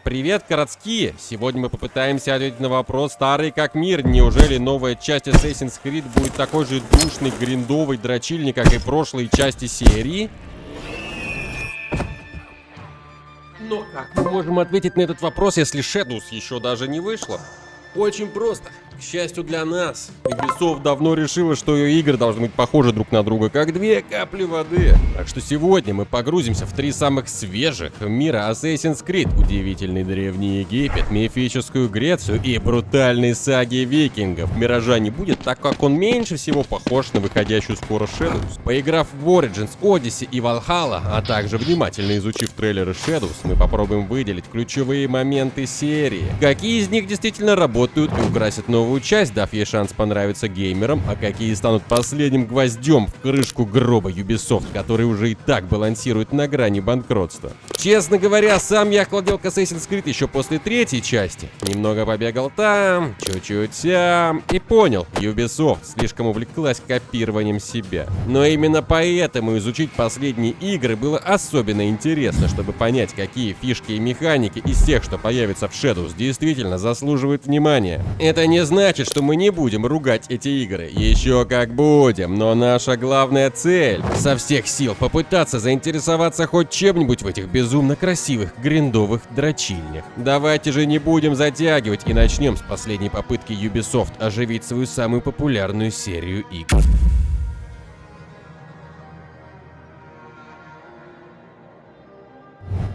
Привет, городские! Сегодня мы попытаемся ответить на вопрос, старый как мир. Неужели новая часть Assassin's Creed будет такой же душный, гриндовый дрочильник, как и прошлые части серии? Но как мы можем ответить на этот вопрос, если Shadows еще даже не вышло? Очень просто. К счастью для нас, Ubisoft давно решила, что ее игры должны быть похожи друг на друга, как две капли воды. Так что сегодня мы погрузимся в три самых свежих мира Assassin's Creed: удивительный Древний Египет, мифическую Грецию и брутальные саги викингов. Миража не будет, так как он меньше всего похож на выходящую скоро Shadows. Поиграв в Origins, Odyssey и Valhalla, а также внимательно изучив трейлеры Shadows, мы попробуем выделить ключевые моменты серии. Какие из них действительно работают и украсят новую часть, дав ей шанс понравиться геймерам, а какие станут последним гвоздем в крышку гроба Ubisoft, который уже и так балансирует на грани банкротства. Честно говоря, сам я охладел к Assassin's Creed еще после третьей части. Немного побегал там, чуть-чуть сям, и понял, Ubisoft слишком увлеклась копированием себя. Но именно поэтому изучить последние игры было особенно интересно, чтобы понять, какие фишки и механики из тех, что появятся в Shadows, действительно заслуживают внимания. Это не значит, что мы не будем ругать эти игры. Еще как будем, но наша главная цель — со всех сил попытаться заинтересоваться хоть чем-нибудь в этих безумно красивых гриндовых дрочильнях. Давайте же не будем затягивать и начнем с последней попытки Ubisoft оживить свою самую популярную серию игр.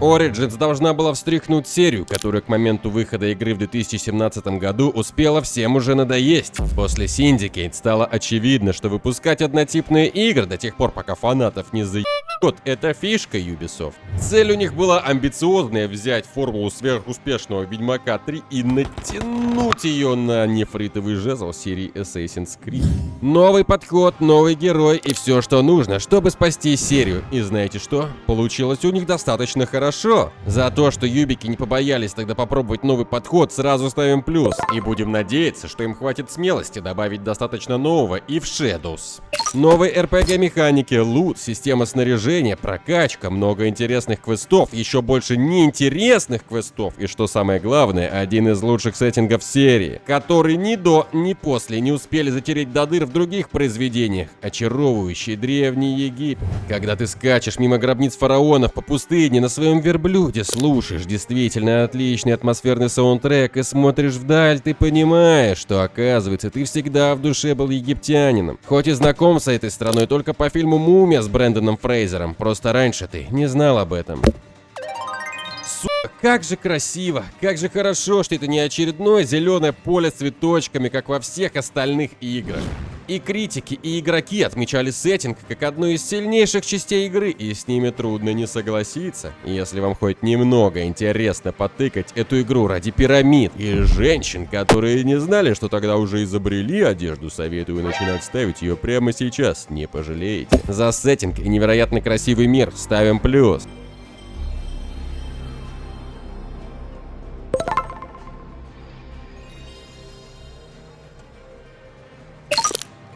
Origins должна была встряхнуть серию, которая к моменту выхода игры в 2017 году успела всем уже надоесть. После Syndicate стало очевидно, что выпускать однотипные игры до тех пор, пока фанатов не заебет, это фишка Ubisoft. Цель у них была амбициозная — взять формулу сверхуспешного Ведьмака 3 и натянуть ее на нефритовый жезл серии Assassin's Creed. Новый подход, новый герой и все, что нужно, чтобы спасти серию. И знаете что? Получилось у них достаточно хорошо. За то, что юбики не побоялись тогда попробовать новый подход, сразу ставим плюс. И будем надеяться, что им хватит смелости добавить достаточно нового и в Shadows. Новые RPG-механики, лут, система снаряжения, прокачка, много интересных квестов, еще больше неинтересных квестов и, что самое главное, один из лучших сеттингов серии, который ни до, ни после не успели затереть до дыр в других произведениях. Очаровывающий Древний Египет. Когда ты скачешь мимо гробниц фараонов по пустыне на своем верблюде, слушаешь действительно отличный атмосферный саундтрек и смотришь вдаль, ты понимаешь, что, оказывается, ты всегда в душе был египтянином. Хоть и знаком с этой страной только по фильму «Мумия» с Бренданом Фрейзером, просто раньше ты не знал об этом. Сука, как же красиво, как же хорошо, что это не очередное зеленое поле с цветочками, как во всех остальных играх. И критики, и игроки отмечали сеттинг как одну из сильнейших частей игры, и с ними трудно не согласиться. Если вам хоть немного интересно потыкать эту игру ради пирамид и женщин, которые не знали, что тогда уже изобрели одежду, советую начинать ставить ее прямо сейчас, не пожалеете. За сеттинг и невероятно красивый мир ставим плюс.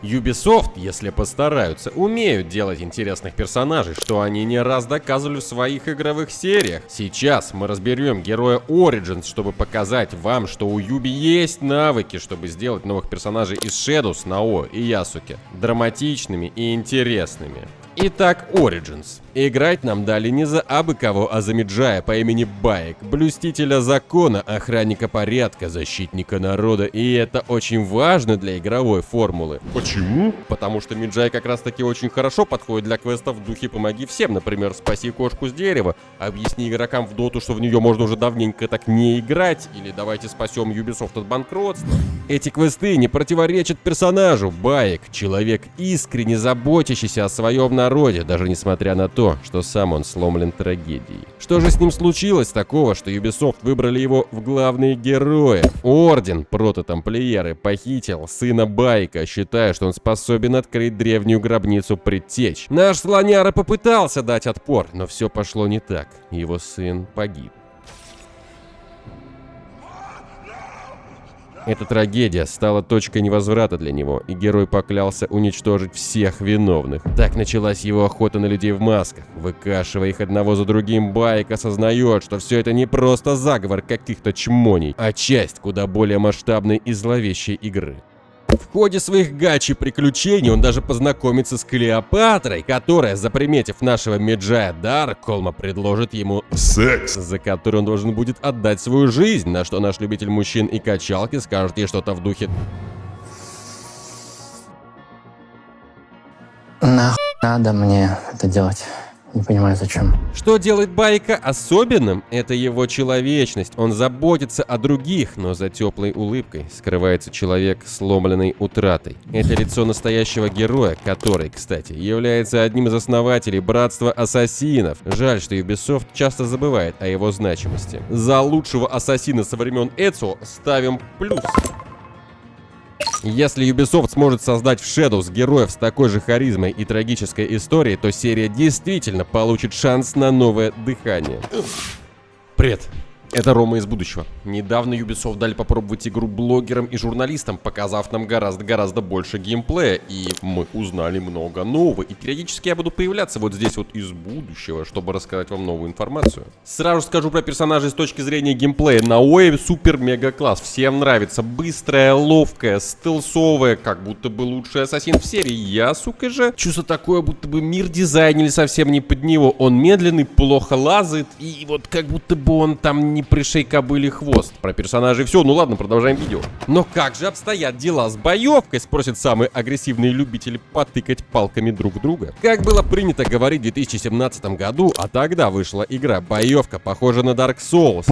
Ubisoft, если постараются, умеют делать интересных персонажей, что они не раз доказывали в своих игровых сериях. Сейчас мы разберем героя Origins, чтобы показать вам, что у Юби есть навыки, чтобы сделать новых персонажей из Shadows, Нао и Ясуки драматичными и интересными. Итак, Origins. Играть нам дали не за абы кого, а за Меджая по имени Баек, блюстителя закона, охранника порядка, защитника народа, и это очень важно для игровой формулы. Почему? Потому что Меджай как раз таки очень хорошо подходит для квестов в духе «Помоги всем», например, «Спаси кошку с дерева», «Объясни игрокам в доту, что в нее можно уже давненько так не играть», или «Давайте спасем Ubisoft от банкротства». Эти квесты не противоречат персонажу. Баек — человек, искренне заботящийся о своем народе, даже несмотря на то, что сам он сломлен трагедией. Что же с ним случилось такого, что Ubisoft выбрали его в главные герои? Орден, прототамплиеры, похитил сына Байка, считая, что он способен открыть древнюю гробницу предтеч. Наш слоняра попытался дать отпор, но все пошло не так. Его сын погиб. Эта трагедия стала точкой невозврата для него, и герой поклялся уничтожить всех виновных. Так началась его охота на людей в масках. Выкашивая их одного за другим, Байк осознает, что все это не просто заговор каких-то чмоней, а часть куда более масштабной и зловещей игры. В ходе своих гачи-приключений он даже познакомится с Клеопатрой, которая, заприметив нашего Меджая Даркхолма, предложит ему секс, за который он должен будет отдать свою жизнь, на что наш любитель мужчин и качалки скажет ей что-то в духе: «Нахуй надо мне это делать? Не понимаю, зачем». Что делает Байка особенным? Это его человечность. Он заботится о других, но за теплой улыбкой скрывается человек, сломленный утратой. Это лицо настоящего героя, который, кстати, является одним из основателей Братства Ассасинов. Жаль, что Ubisoft часто забывает о его значимости. За лучшего ассасина со времен Эцио ставим плюс. Если Ubisoft сможет создать в Shadows героев с такой же харизмой и трагической историей, то серия действительно получит шанс на новое дыхание. Привет. Это Рома из будущего. Недавно Ubisoft дали попробовать игру блогерам и журналистам, показав нам гораздо больше геймплея, и мы узнали много нового. И периодически я буду появляться вот здесь вот из будущего, чтобы рассказать вам новую информацию. Сразу скажу про персонажей с точки зрения геймплея. Наоэ супер-мега класс. Всем нравится. Быстрая, ловкая, стелсовая, как будто бы лучший ассасин в серии. Я, сука же, чувство такое, будто бы мир дизайнили совсем не под него. Он медленный, плохо лазает, и вот как будто бы он там не пришей кобыли хвост. Про персонажей все, ну ладно, продолжаем видео. Но как же обстоят дела с боевкой, спросят самые агрессивные любители потыкать палками друг друга. Как было принято говорить в 2017 году, а тогда вышла игра боевка, похожа на Dark Souls.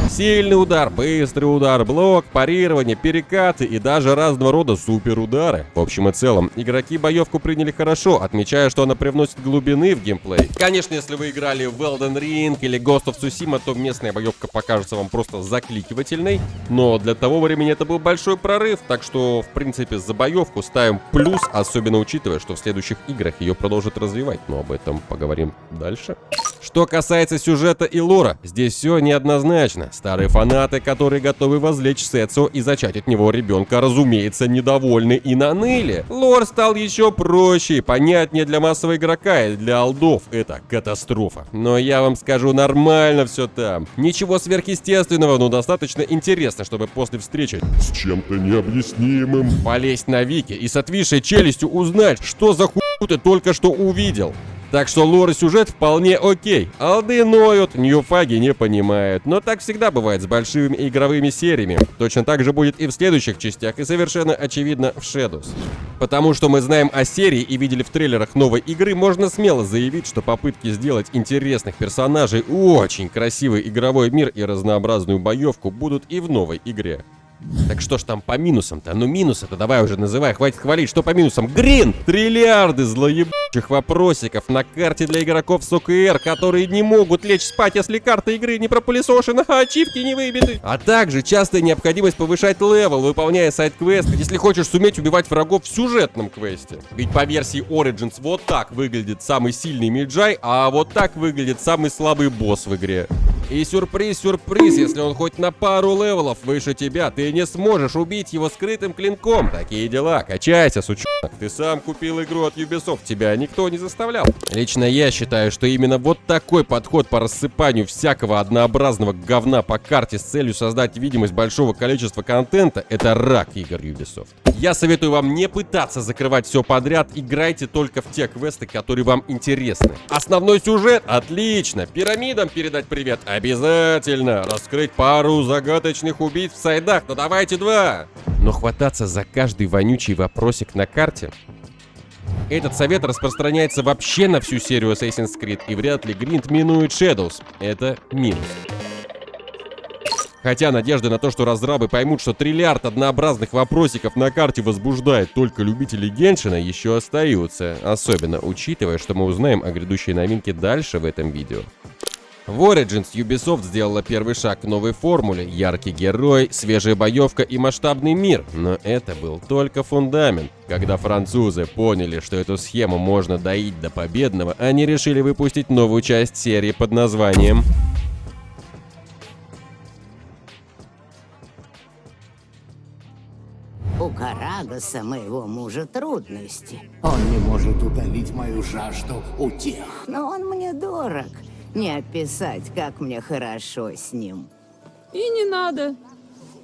Сильный удар, быстрый удар, блок, парирование, перекаты и даже разного рода суперудары. В общем и целом, игроки боевку приняли хорошо, отмечая, что она привносит глубины в геймплей. Конечно, если вы играли в Elden Ring или Ghost of Tsushima, то местная боевка покажется вам просто закликивательной. Но для того времени это был большой прорыв, так что, в принципе, за боевку ставим плюс, особенно учитывая, что в следующих играх ее продолжат развивать. Но об этом поговорим дальше. Что касается сюжета и лора, здесь все неоднозначно. Старые фанаты, которые готовы возлечь Сэцу и зачать от него ребенка, разумеется, недовольны и наныли. Лор стал еще проще и понятнее для массового игрока, и для олдов это катастрофа. Но я вам скажу, нормально все там. Ничего сверхъестественного, но достаточно интересно, чтобы после встречи с чем-то необъяснимым полезть на вики и с отвисшей челюстью узнать, что за хуйню ты только что увидел. Так что лор и сюжет вполне окей. Алды ноют, ньюфаги не понимают. Но так всегда бывает с большими игровыми сериями. Точно так же будет и в следующих частях, и совершенно очевидно в Shadows. Потому что мы знаем о серии и видели в трейлерах новой игры, можно смело заявить, что попытки сделать интересных персонажей, очень красивый игровой мир и разнообразную боевку будут и в новой игре. Так что ж там по минусам-то? Ну минусы-то давай уже называй, хватит хвалить, что по минусам? Грин! Триллиарды злоебучих вопросиков на карте для игроков с ОКР, которые не могут лечь спать, если карта игры не пропылесошена, а ачивки не выбиты. А также частая необходимость повышать левел, выполняя сайд-квесты, если хочешь суметь убивать врагов в сюжетном квесте. Ведь по версии Origins вот так выглядит самый сильный Меджай, а вот так выглядит самый слабый босс в игре. И сюрприз-сюрприз, если он хоть на пару левелов выше тебя, ты не сможешь убить его скрытым клинком. Такие дела, качайся, сучонок. Ты сам купил игру от Ubisoft, тебя никто не заставлял. Лично я считаю, что именно вот такой подход по рассыпанию всякого однообразного говна по карте с целью создать видимость большого количества контента — это рак игр Ubisoft. Я советую вам не пытаться закрывать все подряд, играйте только в те квесты, которые вам интересны. Основной сюжет? Отлично. Пирамидам передать привет? Обязательно. Раскрыть пару загадочных убийц в сайдах? Ну давайте 2. Но хвататься за каждый вонючий вопросик на карте? Этот совет распространяется вообще на всю серию Assassin's Creed, и вряд ли Гринд минует Shadows. Это минус. Хотя надежды на то, что разрабы поймут, что триллиард однообразных вопросиков на карте возбуждает только любителей Геншина, еще остаются. Особенно учитывая, что мы узнаем о грядущей новинке дальше в этом видео. В Origins Ubisoft сделала первый шаг к новой формуле. Яркий герой, свежая боевка и масштабный мир. Но это был только фундамент. Когда французы поняли, что эту схему можно доить до победного, они решили выпустить новую часть серии под названием Карагаса, моего мужа, трудности. Он не может утолить мою жажду утех. Но он мне дорог. Не описать, как мне хорошо с ним. И не надо.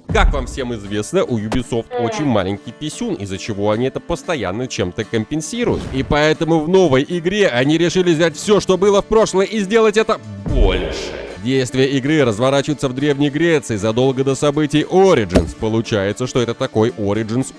Как вам всем известно, у Ubisoft очень маленький писюн, из-за чего они это постоянно чем-то компенсируют. И поэтому в новой игре они решили взять все, что было в прошлое, и сделать это больше. Действие игры разворачивается в Древней Греции задолго до событий Origins. Получается, что это такой Origins.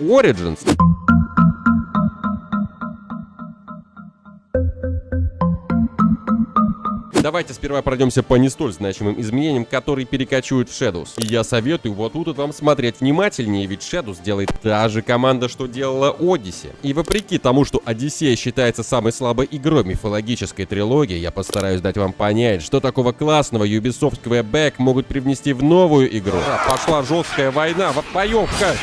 Давайте сперва пройдемся по не столь значимым изменениям, которые перекочуют в Shadows. И я советую вот тут вам смотреть внимательнее, ведь Shadows делает та же команда, что делала Odyssey. И вопреки тому, что Одиссея считается самой слабой игрой мифологической трилогии, я постараюсь дать вам понять, что такого классного Ubisoft Quebec могут привнести в новую игру. Пошла жесткая война, боевка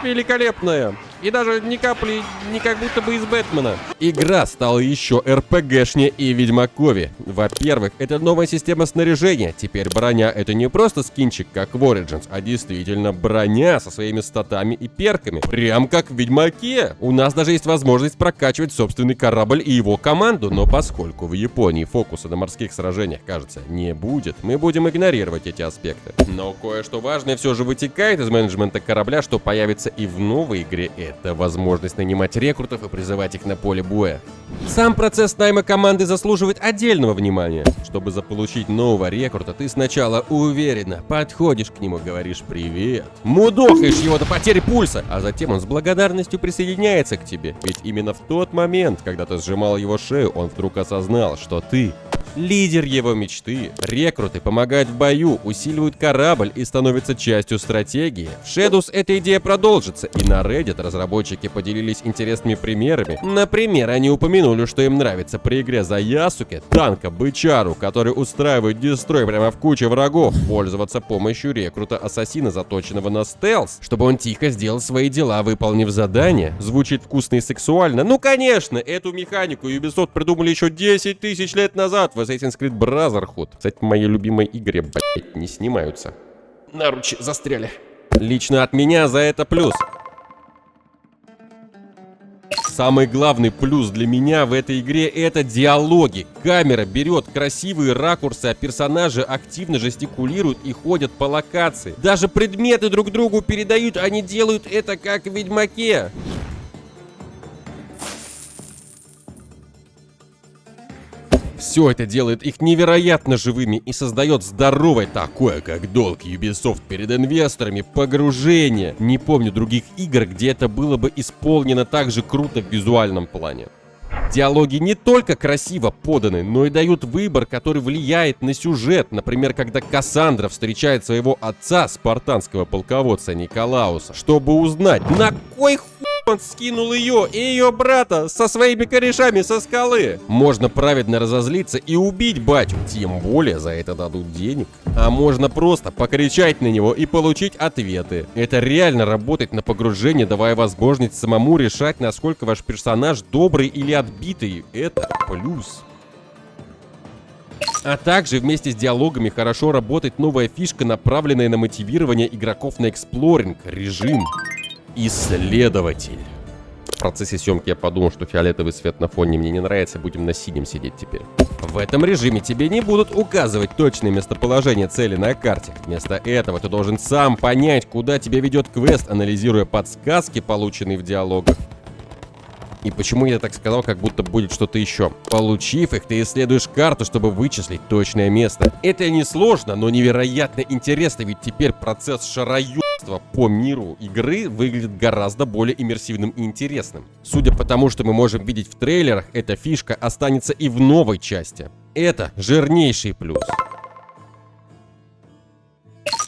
великолепная. И даже ни капли, не как будто бы из Бэтмена. Игра стала еще РПГшнее и ведьмакове. Во-первых, это новая система снаряжения. Теперь броня — это не просто скинчик, как в Origins, а действительно броня со своими статами и перками. Прям как в Ведьмаке. У нас даже есть возможность прокачивать собственный корабль и его команду. Но поскольку в Японии фокуса на морских сражениях, кажется, не будет, мы будем игнорировать эти аспекты. Но кое-что важное все же вытекает из менеджмента корабля, что появится и в новой игре. Это возможность нанимать рекрутов и призывать их на поле боя. Сам процесс найма команды заслуживает отдельного внимания. Чтобы заполучить нового рекрута, ты сначала уверенно подходишь к нему, говоришь «привет», мудохаешь его до потери пульса, а затем он с благодарностью присоединяется к тебе. Ведь именно в тот момент, когда ты сжимал его шею, он вдруг осознал, что ты лидер его мечты. Рекруты помогают в бою, усиливают корабль и становятся частью стратегии. В Shadows эта идея продолжится, и на Reddit разработчики поделились интересными примерами. Например, они упомянули, что им нравится при игре за Ясуке, танка Бычару, который устраивает дестрой прямо в куче врагов, пользоваться помощью рекрута-ассасина, заточенного на стелс, чтобы он тихо сделал свои дела, выполнив задание. Звучит вкусно и сексуально. Ну конечно, эту механику Ubisoft придумали еще 10 тысяч лет назад в Assassin's Creed Brotherhood. Кстати, в моей любимой игре, блять, не снимаются. Наручи застряли. Лично от меня за это плюс. Самый главный плюс для меня в этой игре — это диалоги. Камера берет красивые ракурсы, а персонажи активно жестикулируют и ходят по локации. Даже предметы друг другу передают, они делают это как в Ведьмаке. Все это делает их невероятно живыми и создает здоровое, такое как долг Ubisoft перед инвесторами, погружение. Не помню других игр, где это было бы исполнено так же круто в визуальном плане. Диалоги не только красиво поданы, но и дают выбор, который влияет на сюжет. Например, когда Кассандра встречает своего отца, спартанского полководца Николауса, чтобы узнать, на кой хуй он скинул ее и ее брата со своими корешами со скалы. Можно праведно разозлиться и убить батю, тем более за это дадут денег. А можно просто покричать на него и получить ответы. Это реально работает на погружение, давая возможность самому решать, насколько ваш персонаж добрый или отбитый. Это плюс. А также вместе с диалогами хорошо работает новая фишка, направленная на мотивирование игроков на эксплоринг режим. Исследователь. В процессе съемки я подумал, что фиолетовый цвет на фоне мне не нравится, будем на синем сидеть теперь. В этом режиме тебе не будут указывать точное местоположение цели на карте. Вместо этого ты должен сам понять, куда тебя ведет квест, анализируя подсказки, полученные в диалогах. И почему я так сказал, как будто будет что-то еще? Получив их, ты исследуешь карту, чтобы вычислить точное место. Это несложно, но невероятно интересно, ведь теперь процесс шароёбства по миру игры выглядит гораздо более иммерсивным и интересным. Судя по тому, что мы можем видеть в трейлерах, эта фишка останется и в новой части. Это жирнейший плюс.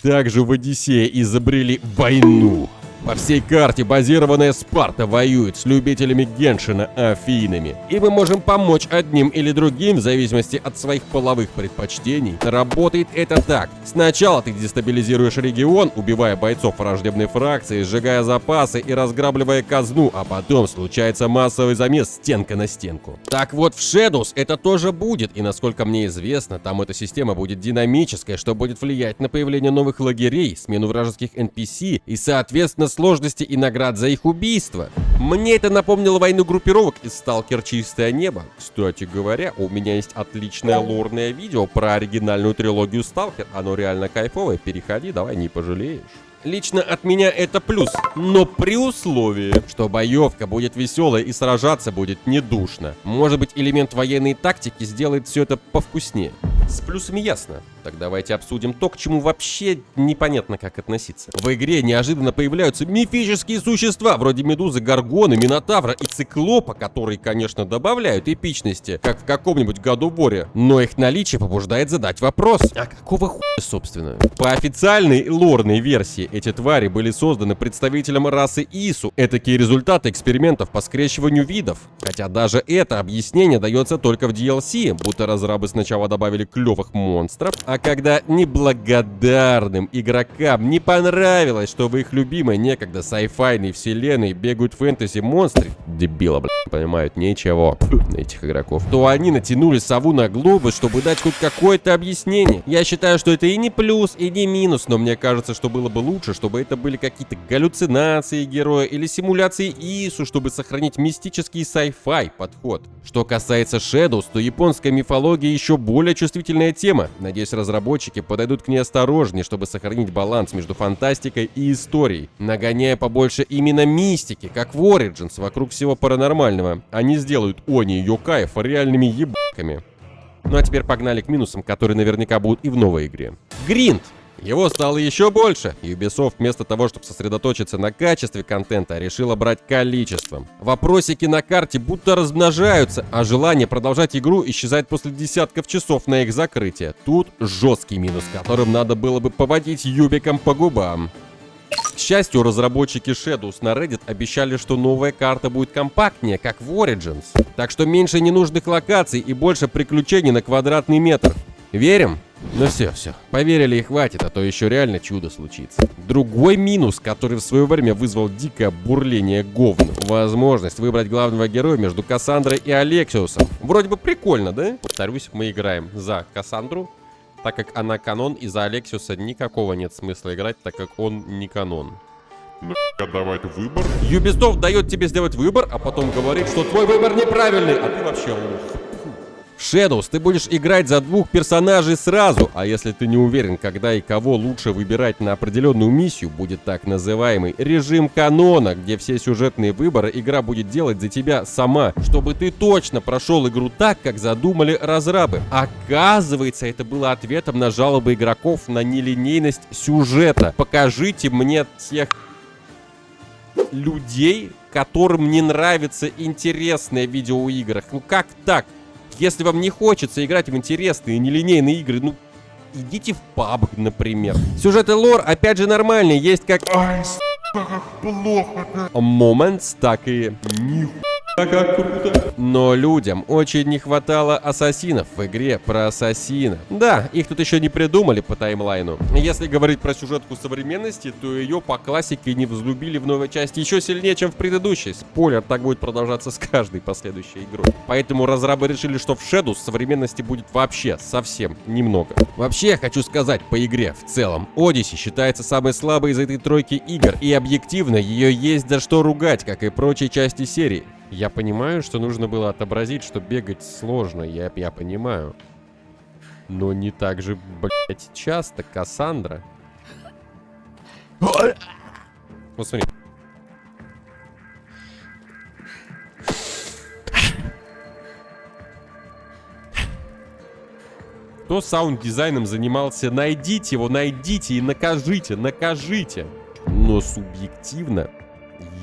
Также в Одиссее изобрели войну. По всей карте базированная Спарта воюет с любителями Геншина Афинами. И мы можем помочь одним или другим в зависимости от своих половых предпочтений. Работает это так. Сначала ты дестабилизируешь регион, убивая бойцов враждебной фракции, сжигая запасы и разграбливая казну, а потом случается массовый замес стенка на стенку. Так вот в Shadows это тоже будет, и насколько мне известно, там эта система будет динамическая, что будет влиять на появление новых лагерей, смену вражеских NPC и, соответственно, сложности и наград за их убийство. Мне это напомнило войну группировок из Stalker Чистое Небо. Кстати говоря, у меня есть отличное лорное видео про оригинальную трилогию Stalker. Оно реально кайфовое, переходи, давай, не пожалеешь. Лично от меня это плюс, но при условии, что боевка будет веселая и сражаться будет не душно. Может быть, элемент военной тактики сделает все это повкуснее. С плюсами ясно. Так давайте обсудим то, к чему вообще непонятно как относиться. В игре неожиданно появляются мифические существа, вроде Медузы, Горгоны, Минотавра и Циклопа, которые, конечно, добавляют эпичности, как в каком-нибудь God of War, но их наличие побуждает задать вопрос: а какого хуя, собственно? По официальной лорной версии, эти твари были созданы представителем расы Ису. Этакие результаты экспериментов по скрещиванию видов. Хотя даже это объяснение дается только в DLC, будто разрабы сначала добавили клевых монстров, а когда неблагодарным игрокам не понравилось, что в их любимой некогда сайфайной вселенной бегают фэнтези-монстры, дебила, понимают ничего на этих игроков, то они натянули сову на глобус, чтобы дать хоть какое-то объяснение. Я считаю, что это и не плюс, и не минус, но мне кажется, что было бы лучше, чтобы это были какие-то галлюцинации героя или симуляции Ису, чтобы сохранить мистический sci-fi подход. Что касается Shadows, то японская мифология еще более чувствительная тема. Надеюсь, разработчики подойдут к ней осторожнее, чтобы сохранить баланс между фантастикой и историей, нагоняя побольше именно мистики, как в Origins, вокруг всего паранормального. Они сделают Они и Йокаев реальными ебаками. Ну а теперь погнали к минусам, которые наверняка будут и в новой игре. Гринд. Его стало еще больше. Ubisoft вместо того, чтобы сосредоточиться на качестве контента, решила брать количеством. Вопросики на карте будто размножаются, а желание продолжать игру исчезает после десятков часов на их закрытие. Тут жесткий минус, которым надо было бы поводить юбиком по губам. К счастью, разработчики Shadows на Reddit обещали, что новая карта будет компактнее, как в Origins. Так что меньше ненужных локаций и больше приключений на квадратный метр. Верим? Ну все, поверили и хватит, а то еще реально чудо случится. Другой минус, который в свое время вызвал дикое бурление говна. Возможность выбрать главного героя между Кассандрой и Алексиусом. Вроде бы прикольно, да? Повторюсь, мы играем за Кассандру, так как она канон, и за Алексиуса никакого нет смысла играть, так как он не канон. Давать выбор. Ubisoft дает тебе сделать выбор, а потом говорит, что твой выбор неправильный, а ты вообще лох. В Shadows ты будешь играть за двух персонажей сразу, а если ты не уверен, когда и кого лучше выбирать на определенную миссию, будет так называемый режим канона, где все сюжетные выборы игра будет делать за тебя сама, чтобы ты точно прошел игру так, как задумали разрабы. Оказывается, это было ответом на жалобы игроков на нелинейность сюжета. Покажите мне тех людей, которым не нравится интересное в видеоиграх. Ну как так? Если вам не хочется играть в интересные нелинейные игры, ну, идите в PUBG, например. Сюжет и лор, опять же, нормальный. Есть как... Ай, как плохо. Moments, так и... Нихуя как круто. Но людям очень не хватало ассасинов в игре про ассасина. Да, их тут еще не придумали по таймлайну. Если говорить про сюжетку современности, то ее по классике не взлюбили в новой части еще сильнее, чем в предыдущей. Спойлер, так будет продолжаться с каждой последующей игрой. Поэтому разрабы решили, что в Shadows современности будет вообще совсем немного. Вообще, я хочу сказать по игре в целом. Odyssey считается самой слабой из этой тройки игр, и объективно ее есть за что ругать, как и прочие части серии. Я понимаю, что нужно было отобразить, что бегать сложно, я понимаю. Но не так же, блять, часто, Кассандра. Вот смотри. Кто саунд-дизайном занимался, найдите его, найдите и накажите. Но субъективно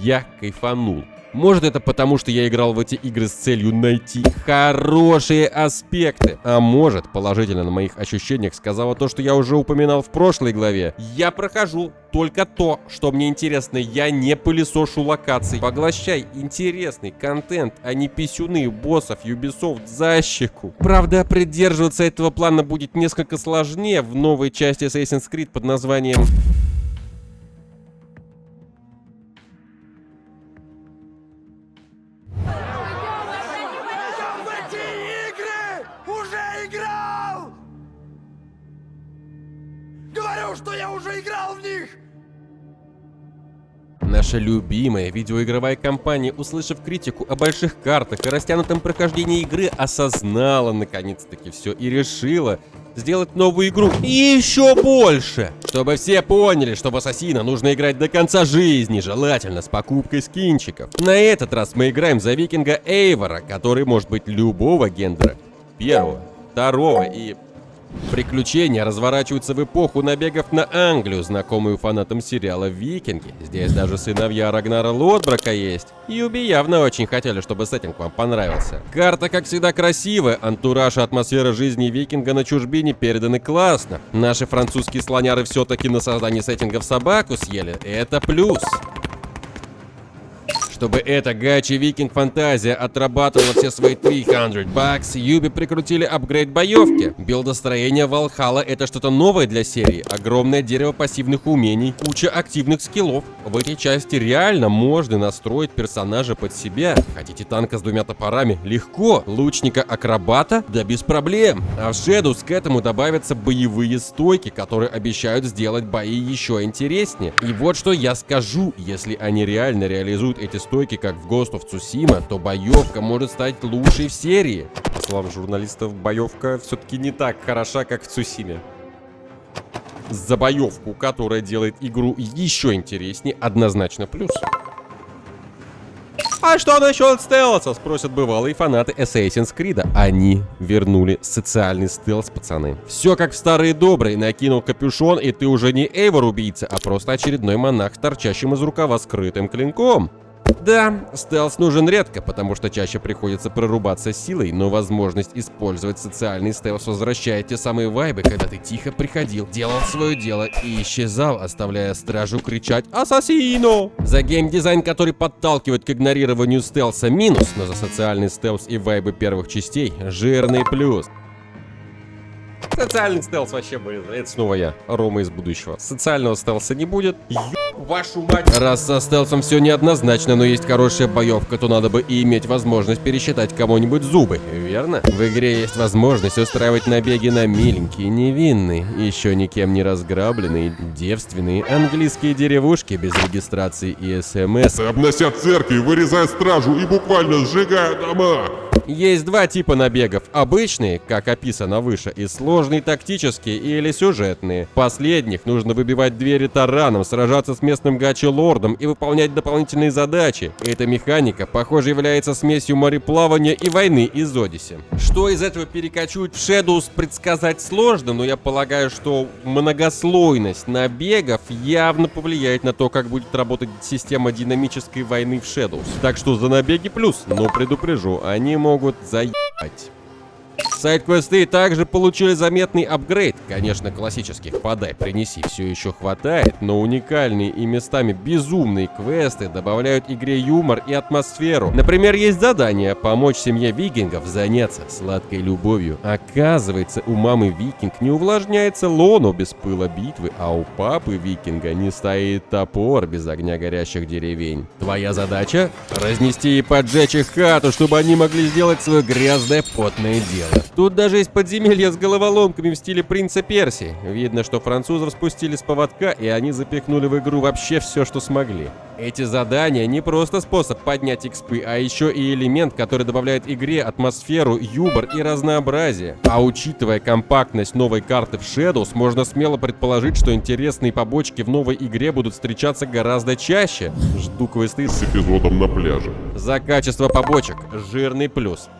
я кайфанул. Может, это потому, что я играл в эти игры с целью найти хорошие аспекты. А может, положительно на моих ощущениях сказала то, что я уже упоминал в прошлой главе. Я прохожу только то, что мне интересно. Я не пылесошу локаций. Поглощай интересный контент, а не писюны боссов Ubisoft за щеку. Правда, придерживаться этого плана будет несколько сложнее в новой части Assassin's Creed под названием... Наша любимая видеоигровая компания, услышав критику о больших картах и растянутом прохождении игры, осознала наконец-таки все и решила сделать новую игру еще больше, чтобы все поняли, что в Ассасина нужно играть до конца жизни, желательно с покупкой скинчиков. На этот раз мы играем за викинга Эйвора, который может быть любого гендера, первого, второго, и приключения разворачиваются в эпоху набегов на Англию, знакомую фанатам сериала «Викинги». Здесь даже сыновья Рагнара Лодбрака есть. Юби явно очень хотели, чтобы сеттинг вам понравился. Карта, как всегда, красивая, антураж и атмосфера жизни викинга на чужбине переданы классно. Наши французские слоняры все-таки на создание сеттингов собаку съели. Это плюс. Чтобы эта гачи Викинг Фантазия отрабатывала все свои 300 бакс, Юби прикрутили апгрейд боевки. Билдостроение Валхалла — это что-то новое для серии. Огромное дерево пассивных умений, куча активных скиллов. В этой части реально можно настроить персонажа под себя. Хотите танка с 2 топорами? Легко. Лучника-акробата? Да без проблем. А в Shadows к этому добавятся боевые стойки, которые обещают сделать бои еще интереснее. И вот что я скажу: если они реально реализуют эти стойки, как в Ghost of Tsushima, то боевка может стать лучшей в серии. По словам журналистов, боевка все-таки не так хороша, как в Цусиме. За боевку, которая делает игру еще интереснее, однозначно плюс. А что насчет стелса? Спросят бывалые фанаты Assassin's Creed. Они вернули социальный стелс, пацаны. Все как в старые добрые. Накинул капюшон, и ты уже не Эйвор-убийца, а просто очередной монах с торчащим из рукава скрытым клинком. Да, стелс нужен редко, потому что чаще приходится прорубаться силой, но возможность использовать социальный стелс возвращает те самые вайбы, когда ты тихо приходил, делал свое дело и исчезал, оставляя стражу кричать «Ассасино!». За геймдизайн, который подталкивает к игнорированию стелса, минус, но за социальный стелс и вайбы первых частей жирный плюс. Социальный стелс вообще будет. Это снова я, Рома из будущего. Социального стелса не будет. Вашу мать. Раз со стелсом все неоднозначно, но есть хорошая боевка, то надо бы и иметь возможность пересчитать кому-нибудь зубы, верно? В игре есть возможность устраивать набеги на миленькие, невинные, еще никем не разграбленные, девственные английские деревушки без регистрации и СМС. Обносят церкви, вырезают стражу и буквально сжигают дома. Есть два типа набегов. Обычные, как описано выше, и сложные тактические или сюжетные. Последних нужно выбивать двери тараном, сражаться с местным гачи-лордом и выполнять дополнительные задачи. Эта механика, похоже, является смесью мореплавания и войны из Одиссе. Что из этого перекочует в Shadows, предсказать сложно, но я полагаю, что многослойность набегов явно повлияет на то, как будет работать система динамической войны в Shadows. Так что за набеги плюс, но предупрежу, они могут заебать. Сайд-квесты также получили заметный апгрейд. Конечно, классических «подай, принеси» все еще хватает, но уникальные и местами безумные квесты добавляют игре юмор и атмосферу. Например, есть задание помочь семье викингов заняться сладкой любовью. Оказывается, у мамы викинг не увлажняется лоно без пыла битвы, а у папы викинга не стоит топор без огня горящих деревень. Твоя задача — разнести и поджечь их хату, чтобы они могли сделать свое грязное потное дело. Тут даже есть подземелья с головоломками в стиле Принца Персии. Видно, что французов спустили с поводка, и они запихнули в игру вообще все, что смогли. Эти задания не просто способ поднять экспы, а еще и элемент, который добавляет игре атмосферу, юмор и разнообразие. А учитывая компактность новой карты в Shadows, можно смело предположить, что интересные побочки в новой игре будут встречаться гораздо чаще. Жду квесты С эпизодом на пляже. за качество побочек. Жирный плюс.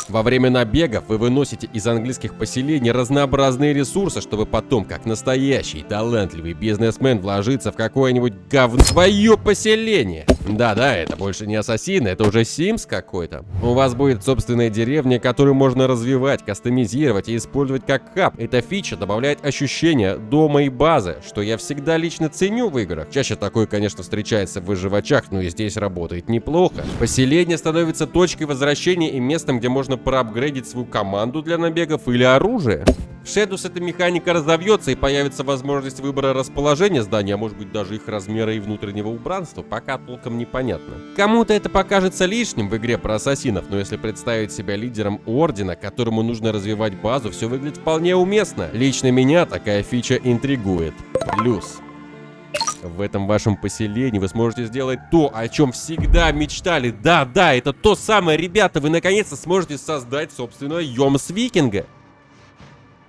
Во время набегов вы выносите из английских поселений разнообразные ресурсы, чтобы потом, как настоящий талантливый бизнесмен, вложиться в какое-нибудь говно свое поселение. Да-да, это больше не Ассасин, это уже Sims какой-то. У вас будет собственная деревня, которую можно развивать, кастомизировать и использовать как хаб. Эта фича добавляет ощущение дома и базы, что я всегда лично ценю в играх. Чаще такое, конечно, встречается в выживачах, но и здесь работает неплохо. Поселение становится точкой возвращения и местом, где можно проапгрейдить свою команду для набегов или оружие. В Shadows эта механика разовьется и появится возможность выбора расположения здания, а может быть даже их размера и внутреннего убранства, пока толком непонятно. Кому-то это покажется лишним в игре про ассасинов, но если представить себя лидером ордена, которому нужно развивать базу, все выглядит вполне уместно. Лично меня такая фича интригует. Плюс. В этом вашем поселении вы сможете сделать то, о чем всегда мечтали. Да, это то самое, ребята, вы наконец-то сможете создать собственного Йомс-викинга.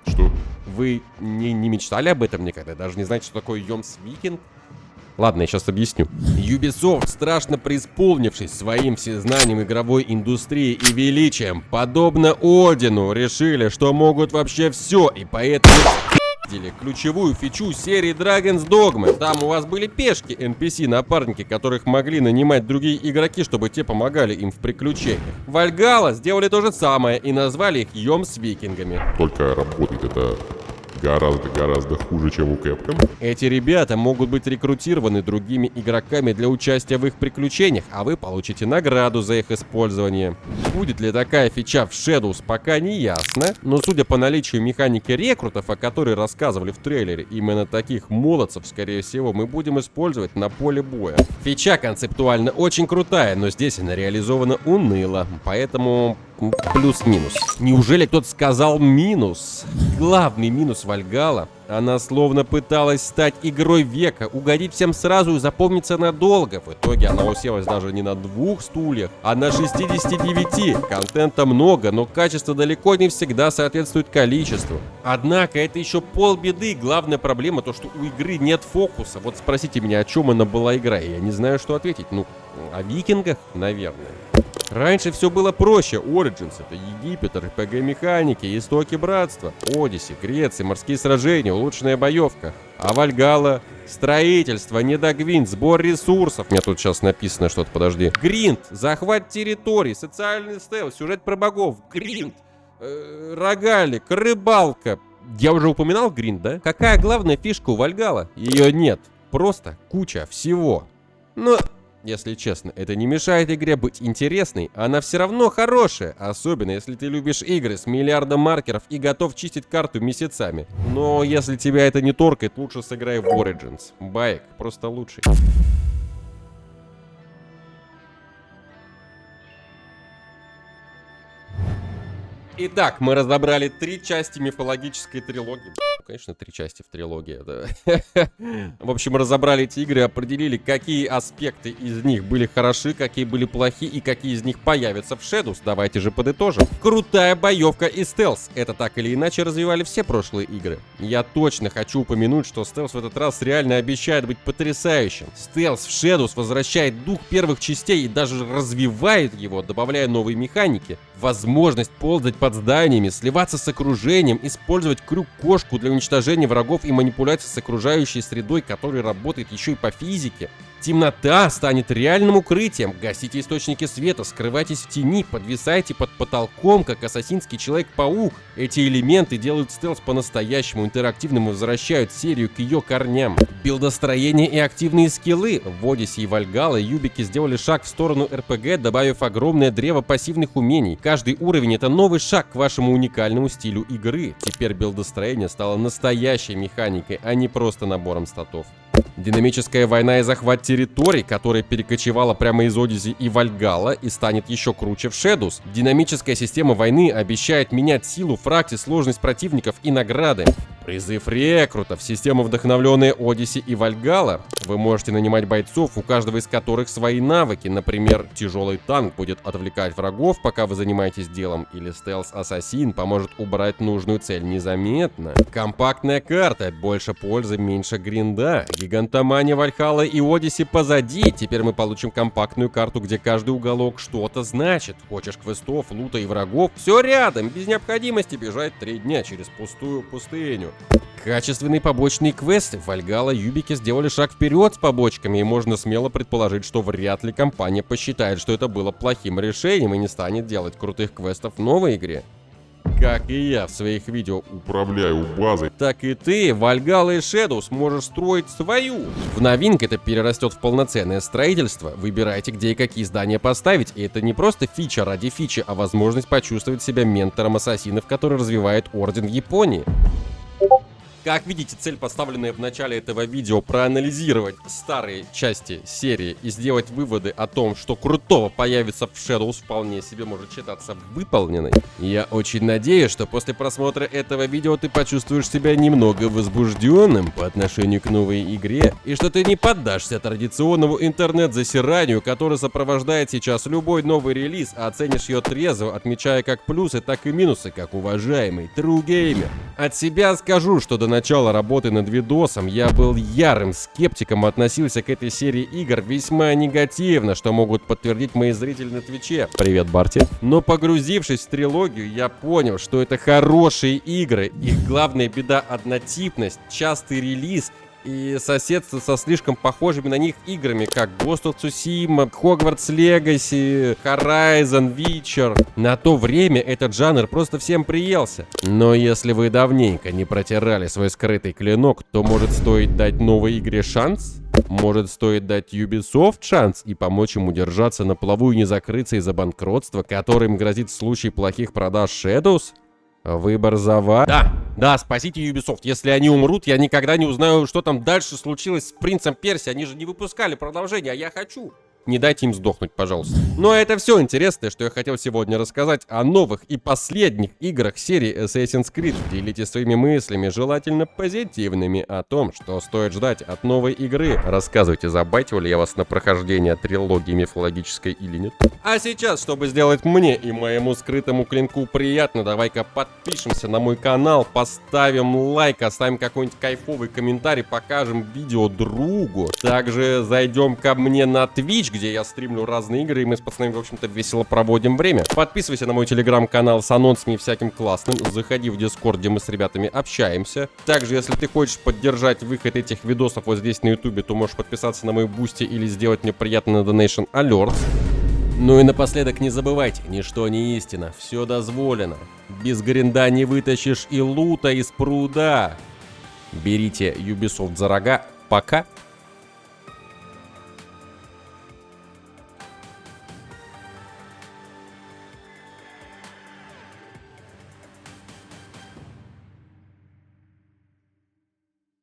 Что? Вы не мечтали об этом никогда? Даже не знаете, что такое Йомс-викинг? Ладно, я сейчас объясню. Ubisoft, страшно преисполнившись своим всезнанием игровой индустрии и величием, подобно Одину, решили, что могут вообще все, и поэтому ключевую фичу серии Dragon's Dogma. Там у вас были пешки, NPC-напарники, которых могли нанимать другие игроки, чтобы те помогали им в приключениях. Valhalla сделали то же самое и назвали их Йомс-викингами. Только работает это гораздо хуже, чем у Capcom. Эти ребята могут быть рекрутированы другими игроками для участия в их приключениях, а вы получите награду за их использование. Будет ли такая фича в Shadows, пока не ясно, но судя по наличию механики рекрутов, о которой рассказывали в трейлере, именно таких молодцев, скорее всего, мы будем использовать на поле боя. Фича концептуально очень крутая, но здесь она реализована уныло, поэтому плюс-минус. Неужели кто-то сказал минус? Главный минус Valhalla. Она словно пыталась стать игрой века, угодить всем сразу и запомниться надолго. В итоге она уселась даже не на 2 стульях, а на 69. Контента много, но качество далеко не всегда соответствует количеству. Однако это еще полбеды. Главная проблема то, что у игры нет фокуса. Вот спросите меня, о чем она была игра, и я не знаю, что ответить. Ну, о викингах, наверное. Раньше все было проще. Origins — это Египет, RPG-механики, истоки братства, Odyssey, Греция, морские сражения, улучшенная боевка. А Valhalla — строительство, недогвинт, сбор ресурсов. У меня тут сейчас написано что-то, подожди. Гринд, захват территорий, социальный стелс, сюжет про богов, гринд, рогалик, рыбалка. Я уже упоминал гринд, да? Какая главная фишка у Valhalla? Ее нет. Просто куча всего. Но... если честно, это не мешает игре быть интересной, она все равно хорошая, особенно если ты любишь игры с миллиардом маркеров и готов чистить карту месяцами. Но если тебя это не торкает, лучше сыграй в Origins. Байк просто лучший. Итак, мы разобрали 3 части мифологической трилогии. Конечно, 3 части в трилогии. Да. В общем, мы разобрали эти игры, определили, какие аспекты из них были хороши, какие были плохи и какие из них появятся в Shadows. Давайте же подытожим. Крутая боевка и стелс. Это так или иначе развивали все прошлые игры. Я точно хочу упомянуть, что стелс в этот раз реально обещает быть потрясающим. Стелс в Shadows возвращает дух первых частей и даже развивает его, добавляя новые механики. Возможность ползать под зданиями, сливаться с окружением, использовать крюк-кошку для уничтожения врагов и манипуляции с окружающей средой, которая работает еще и по физике. Темнота станет реальным укрытием. Гасите источники света, скрывайтесь в тени, подвисайте под потолком, как ассасинский Человек-паук. Эти элементы делают стелс по-настоящему интерактивным и возвращают серию к ее корням. Билдостроение и активные скиллы. В Odyssey и Valhalla юбики сделали шаг в сторону RPG, добавив огромное древо пассивных умений. Каждый уровень — это новый шаг к вашему уникальному стилю игры. Теперь билдостроение стало настоящей механикой, а не просто набором статов. Динамическая война и захват территорий, которая перекочевала прямо из Odyssey и Valhalla и станет еще круче в Shadows. Динамическая система войны обещает менять силу, фракции, сложность противников и награды. Призыв рекрутов, система, вдохновленная Odyssey и Valhalla. Вы можете нанимать бойцов, у каждого из которых свои навыки. Например, тяжелый танк будет отвлекать врагов, пока вы занимаетесь делом, или стелс-ассасин поможет убрать нужную цель незаметно. Компактная карта, больше пользы, меньше гринда. Гигантомания Valhalla и Odyssey позади. Теперь мы получим компактную карту, где каждый уголок что-то значит. Хочешь квестов, лута и врагов? Все рядом, без необходимости бежать 3 дня через пустую пустыню. Качественные побочные квесты. В Valhalla юбики сделали шаг вперед с побочками, и можно смело предположить, что вряд ли компания посчитает, что это было плохим решением и не станет делать крутых квестов в новой игре. Как и я в своих видео Управляю базой. так и ты, Valhalla и Shadows, можешь строить свою. В новинке это перерастет в полноценное строительство. Выбирайте, где и какие здания поставить. И это не просто фича ради фичи, а возможность почувствовать себя ментором ассасинов, который развивает Орден в Японии. Как видите, цель, поставленная в начале этого видео, проанализировать старые части серии и сделать выводы о том, что крутого появится в Shadows, вполне себе может считаться выполненной. Я очень надеюсь, что после просмотра этого видео ты почувствуешь себя немного возбужденным по отношению к новой игре, и что ты не поддашься традиционному интернет-засиранию, который сопровождает сейчас любой новый релиз, а оценишь ее трезво, отмечая как плюсы, так и минусы, как уважаемый True Gamer. От себя скажу, что до начала работы над видосом я был ярым скептиком и относился к этой серии игр весьма негативно, что могут подтвердить мои зрители на Твиче. Привет, Барти. Но погрузившись в трилогию, я понял, что это хорошие игры. Их главная беда — однотипность, частый релиз и соседство со слишком похожими на них играми, как Ghost of Tsushima, Hogwarts Legacy, Horizon, Witcher. На то время этот жанр просто всем приелся. Но если вы давненько не протирали свой скрытый клинок, то может стоит дать новой игре шанс? Может стоит дать Ubisoft шанс и помочь им удержаться на плаву и не закрыться из-за банкротства, которым грозит в случае плохих продаж Shadows? Выбор за вами. Да, спасите Ubisoft. Если они умрут, я никогда не узнаю, что там дальше случилось с Принцем Персии. Они же не выпускали продолжение, а я хочу. Не дайте им сдохнуть, пожалуйста. Но это все интересное, что я хотел сегодня рассказать о новых и последних играх серии Assassin's Creed. Делитесь своими мыслями, желательно позитивными, о том, что стоит ждать от новой игры. Рассказывайте, забайтил ли я вас на прохождение трилогии мифологической или нет. А сейчас, чтобы сделать мне и моему скрытому клинку приятно, давай-ка подпишемся на мой канал, поставим лайк, оставим какой-нибудь кайфовый комментарий, покажем видео другу. Также зайдем ко мне на Twitch, где я стримлю разные игры, и мы с пацанами, в общем-то, весело проводим время. Подписывайся на мой телеграм-канал с анонсами и всяким классным. Заходи в Discord, где мы с ребятами общаемся. Также, если ты хочешь поддержать выход этих видосов вот здесь на ютубе, то можешь подписаться на мой бусти или сделать мне приятно на Donation Alerts. Ну и напоследок не забывайте, ничто не истина, все дозволено. Без гринда не вытащишь и лута из пруда. Берите Ubisoft за рога. Пока.